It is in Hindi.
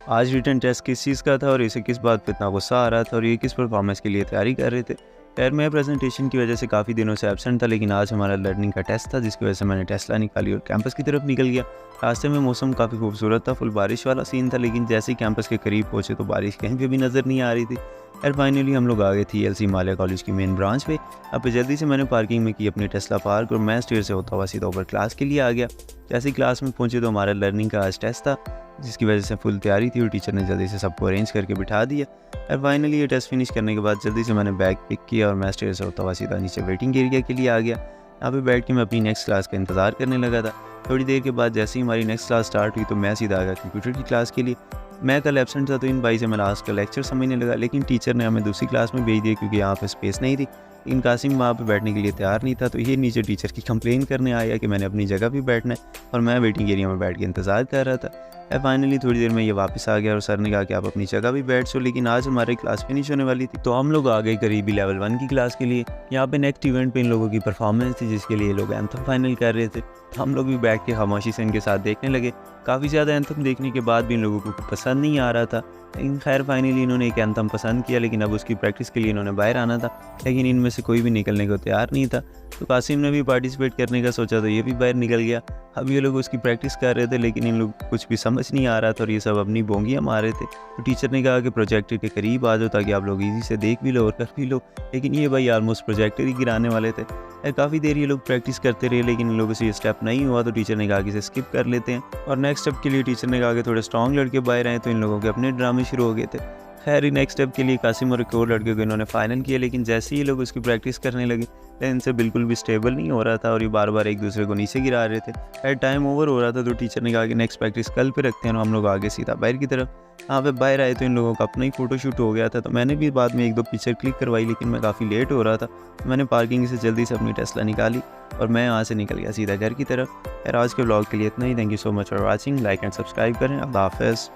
आज रिटन टेस्ट किस चीज़ का था और इसे किस बात पे इतना गुस्सा आ रहा था और ये किस परफॉर्मेंस के लिए तैयारी कर रहे थे। खैर मैं प्रेजेंटेशन की वजह से काफ़ी दिनों से एब्सेंट था, लेकिन आज हमारा लर्निंग का टेस्ट था जिसकी वजह से मैंने टेस्ला निकाली और कैंपस की तरफ निकल गया। रास्ते में मौसम काफ़ी खूबसूरत था, फुल बारिश वाला सीन था, लेकिन जैसे ही कैंपस के करीब पहुंचे तो बारिश कहीं पे भी नज़र नहीं आ रही थी। खैर फाइनली हम लोग आ गए थे एलसी हिमालय कॉलेज की मेन ब्रांच पे। अब जल्दी से मैंने पार्किंग में की अपनी टेस्ला पार्क और मैं स्टेयर से होता हुआ सीधा ऊपर क्लास के लिए आ गया। जैसे ही क्लास में पहुंचे तो हमारा लर्निंग का आज टेस्ट था, जिसकी वजह से फुल तैयारी थी और टीचर ने जल्दी से सबको अरेंज करके बिठा दिया। और फाइनली ये टेस्ट फिनिश करने के बाद जल्दी से मैंने बैग पिक किया और मैं स्टेयर से होता हुआ सीधा नीचे वेटिंग एरिया के लिए आ गया। यहाँ पे बैठ के मैं अपनी नेक्स्ट क्लास का इंतज़ार करने लगा था। थोड़ी देर के बाद जैसे ही हमारी नेक्स्ट क्लास स्टार्ट हुई तो मैं सीधा आ गया कंप्यूटर की क्लास के लिए। मैं कल एब्सेंट था तो इन भाई से मैं आज का लेक्चर समझने लगा, लेकिन टीचर ने हमें दूसरी क्लास में भेज दिया क्योंकि यहाँ पे स्पेस नहीं थी। इन कासिम वहाँ पे बैठने के लिए तैयार नहीं था, तो ये नीचे टीचर की कंप्लेन करने आया कि मैंने अपनी जगह भी बैठना है और मैं वेटिंग एरिया में बैठ के इंतज़ार कर रहा था। फाइनली थोड़ी देर में ये वापस आ गया और सर ने कहा कि आप अपनी जगह भी बैठ सो, लेकिन आज हमारी क्लास फिनिश होने वाली थी तो हम लोग आ गए करीबी लेवल 1 की क्लास के लिए। यहाँ पे नेक्स्ट इवेंट पे इन लोगों की परफॉर्मेंस थी जिसके लिए लोग एंथम फाइनल कर रहे थे। हम लोग भी बैठ के खामोशी से इनके साथ देखने लगे। काफ़ी ज़्यादा एंथम देखने के बाद भी इन लोगों को पसंद नहीं आ रहा था, लेकिन खैर फाइनली इन्होंने एक एंथम पसंद किया, लेकिन अब उसकी प्रैक्टिस के लिए इन्होंने बाहर आना था, लेकिन इनमें से कोई भी निकलने को तैयार नहीं था। तो कासिम ने भी पार्टिसिपेट करने का सोचा तो ये भी बाहर निकल गया। अब ये लोग उसकी प्रैक्टिस कर रहे थे, लेकिन इन लोग कुछ भी समझ नहीं आ रहा था और ये सब अपनी बोंगियाँ मार रहे थे। तो टीचर ने कहा कि प्रोजेक्टर के करीब आ जाओ ताकि आप लोग ईजी से देख भी लो और कर भी लो, लेकिन ये भाई ऑलमोस्ट प्रोजेक्टर ही गिराने वाले थे। काफ़ी देर ये लोग प्रैक्टिस करते रहे, लेकिन इन लोगों से ये स्टेप नहीं हुआ तो टीचर ने कहा कि इसे स्किप कर लेते हैं और नेक्स्ट स्टेप के लिए टीचर ने कहा कि थोड़े स्ट्रॉन्ग लड़के बाहर आए, तो इन लोगों के अपने ड्रामे शुरू हो गए थे। खैर नेक्स्ट स्टेप के लिए कासिम और एक और लड़के को इन्होंने फाइनल किया, लेकिन जैसे ही ये लोग उसकी प्रैक्टिस करने लगे तो इनसे बिल्कुल भी स्टेबल नहीं हो रहा था और ये बार बार एक दूसरे को नीचे गिरा रहे थे। खैर टाइम ओवर हो रहा था तो टीचर ने कहा कि नेक्स्ट प्रैक्टिस कल पे रखते हैं और हम लोग आगे सीधा बाहर की तरफ। यहाँ पे बाहर आए तो इन लोगों का अपना ही फोटोशूट हो गया था, तो मैंने भी बाद में 1-2 पिक्चर क्लिक करवाई, लेकिन मैं काफ़ी लेट हो रहा था। मैंने पार्किंग से जल्दी से अपनी टेस्ला निकाली और मैं यहाँ से निकल गया सीधा घर की तरफ। खैर आज के व्लॉग के लिए इतना ही। Thank you so much for watching. Like and subscribe करें। अल्लाह हाफ़िज़।